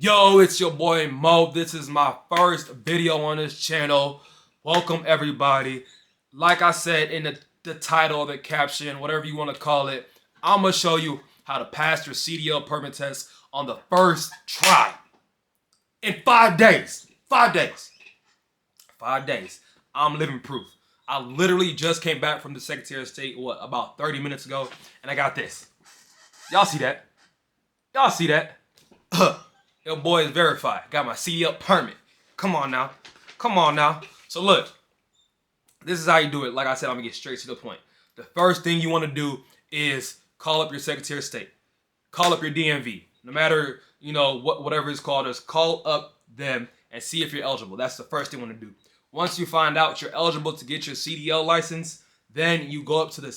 Yo, it's your boy Mo. This is my first video on this channel. Welcome everybody. Like I said in the title, the caption, whatever you want to call it, I'm going to show you how to pass your CDL permit test on the first try. In 5 days. 5 days. 5 days. I'm living proof. I literally just came back from the Secretary of State, about 30 minutes ago, and I got this. Y'all see that? Y'all see that? Your boy is verified. Got my CDL permit. Come on now. Come on now. So look, this is how you do it. Like I said, I'm gonna get straight to the point. The first thing you want to do is call up your Secretary of State. Call up your DMV. No matter, whatever it's called, just call up them and see if you're eligible. That's the first thing you want to do. Once you find out you're eligible to get your CDL license, then you go up to the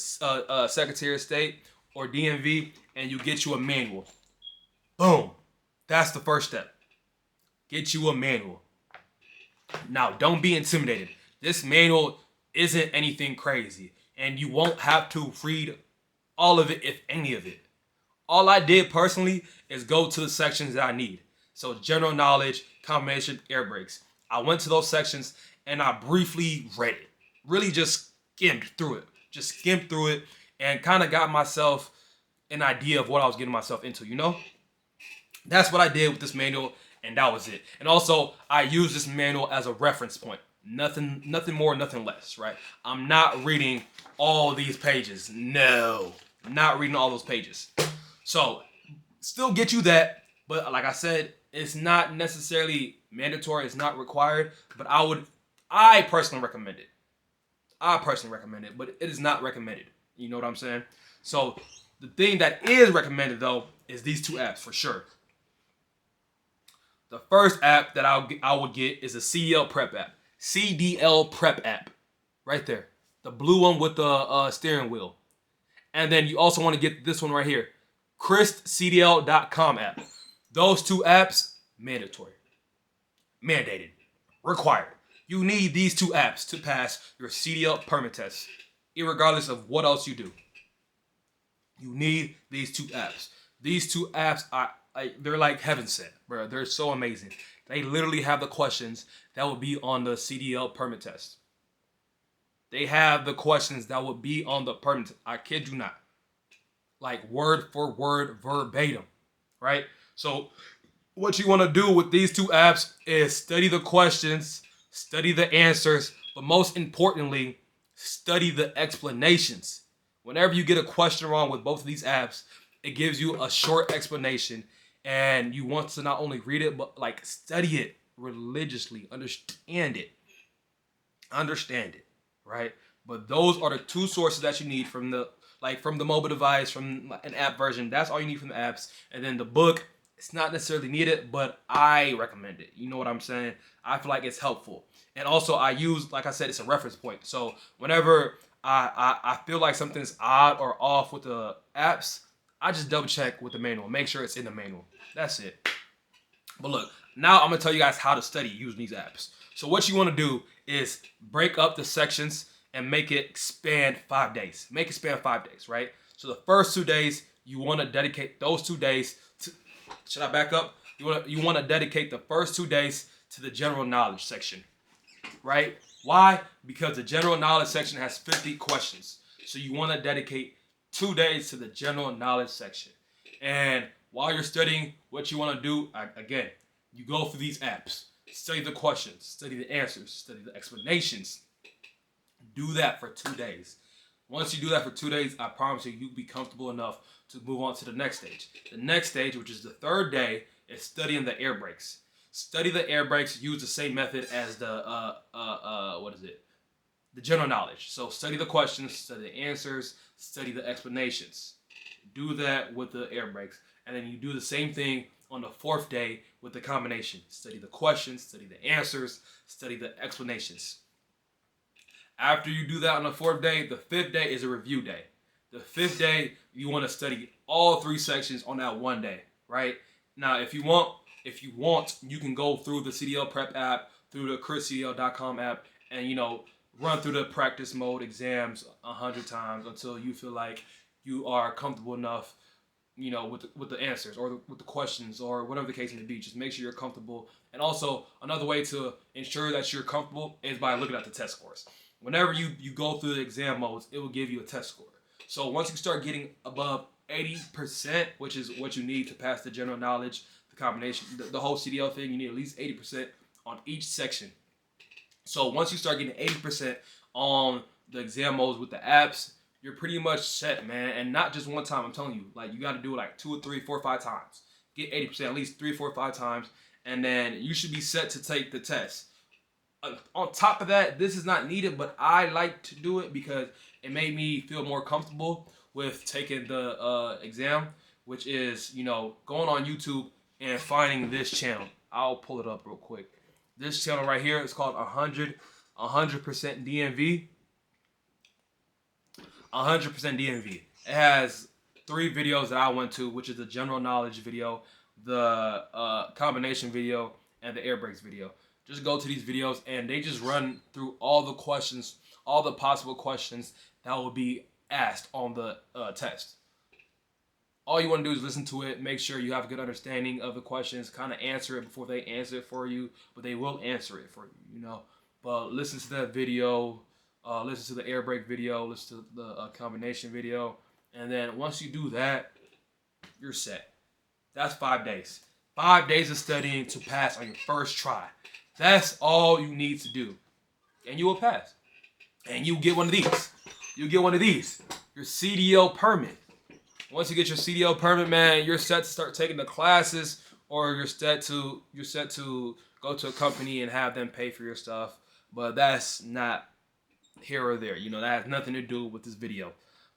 Secretary of State or DMV and you get you a manual. Boom. That's the first step. Get you a manual. Now, don't be intimidated. This manual isn't anything crazy, and you won't have to read all of it, if any of it. All I did personally is go to the sections that I need. So general knowledge, combination, air brakes. I went to those sections and I briefly read it. Really just skimmed through it. Just skimmed through it and kind of got myself an idea of what I was getting myself into. That's what I did with this manual, and that was it. And also, I use this manual as a reference point. Nothing more, nothing less, right? I'm not reading all these pages. No, not reading all those pages. So, still get you that, but like I said, it's not necessarily mandatory. It's not required, but I personally recommend it. But it is not recommended. You know what I'm saying? So, the thing that is recommended, though, is these two apps for sure. The first app that I would get is a CDL prep app. CDL prep app. Right there. The blue one with the steering wheel. And then you also want to get this one right here. ChristCDL.com app. Those two apps, mandatory. Mandated. Required. You need these two apps to pass your CDL permit test. Irregardless of what else you do. You need these two apps. These two apps they're like heaven sent, bro. They're so amazing. They literally have the questions that will be on the CDL permit test. They have the questions that will be on the permit. I kid you not. Like word for word, verbatim, right? So what you want to do with these two apps is study the questions, study the answers, but most importantly, study the explanations. Whenever you get a question wrong with both of these apps, it gives you a short explanation, and you want to not only read it, but like study it religiously, understand it, right? But those are the two sources that you need from the mobile device, from an app version. That's all you need from the apps. And then the book, it's not necessarily needed, but I recommend it. You know what I'm saying? I feel like it's helpful. And also I use, like I said, it's a reference point. So whenever I feel like something's odd or off with the apps, I just double check with the manual. Make sure it's in the manual. That's it. But look, now I'm going to tell you guys how to study using these apps. So what you want to do is break up the sections and make it span 5 days. Make it span 5 days, right? So the first 2 days, you want to dedicate those 2 days to, should I back up? You want to dedicate the first 2 days to the general knowledge section, right? Why? Because the general knowledge section has 50 questions. So you want to dedicate 2 days to the general knowledge section. And while you're studying, what you want to do, again, you go through these apps. Study the questions, study the answers, study the explanations. Do that for 2 days. Once you do that for 2 days, I promise you'll be comfortable enough to move on to the next stage. The next stage, which is the third day, is studying the air brakes. Study the air brakes, use the same method as the general knowledge. So study the questions, study the answers, study the explanations. Do that with the air brakes. And then you do the same thing on the fourth day with the combination. Study the questions, study the answers, study the explanations. After you do that on the fourth day, the fifth day is a review day. The fifth day, you want to study all 3 sections on that one day, right? Now, if you want, you can go through the CDL prep app, through the ChristCDL.com app, and run through the practice mode exams 100 times until you feel like you are comfortable enough with the answers or with the questions or whatever the case may be. Just make sure you're comfortable. And also, another way to ensure that you're comfortable is by looking at the test scores. Whenever you go through the exam modes, it will give you a test score. So once you start getting above 80%, which is what you need to pass the general knowledge, the combination, the whole CDL thing, you need at least 80% on each section. So once you start getting 80% on the exam modes with the apps, you're pretty much set, man. And not just one time. I'm telling you, like, you got to do it like 2 or 3, 4 or 5 times. Get 80% at least 3, 4, 5 times, and then you should be set to take the test. On top of that, this is not needed, but I like to do it because it made me feel more comfortable with taking the exam, which is, going on YouTube and finding this channel. I'll pull it up real quick. This channel right here is called 100% DMV. 100% DMV. It has 3 videos that I went to, which is the general knowledge video, the combination video, and the air brakes video. Just go to these videos and they just run through all the questions, all the possible questions that will be asked on the test. All you want to do is listen to it, make sure you have a good understanding of the questions, kind of answer it before they answer it for you, but they will answer it for you, But listen to that video, listen to the air brake video, listen to the combination video, and then once you do that, you're set. That's 5 days. 5 days of studying to pass on your first try. That's all you need to do. And you will pass. And you get one of these. You get one of these. Your CDL permit. Once you get your CDL permit, man, you're set to start taking the classes, or you're set to go to a company and have them pay for your stuff. But that's not here or there. That has nothing to do with this video.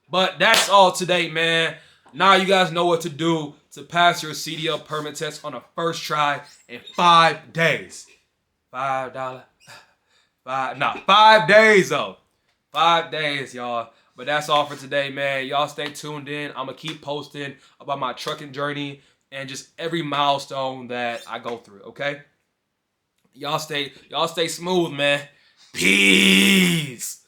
But that's all today, man. Now you guys know what to do to pass your CDL permit test on a first try in 5 days. $5. 5 days though. 5 days, y'all. But that's all for today, man. Y'all stay tuned in. I'm gonna keep posting about my trucking journey and just every milestone that I go through, okay? Y'all stay smooth, man. Peace.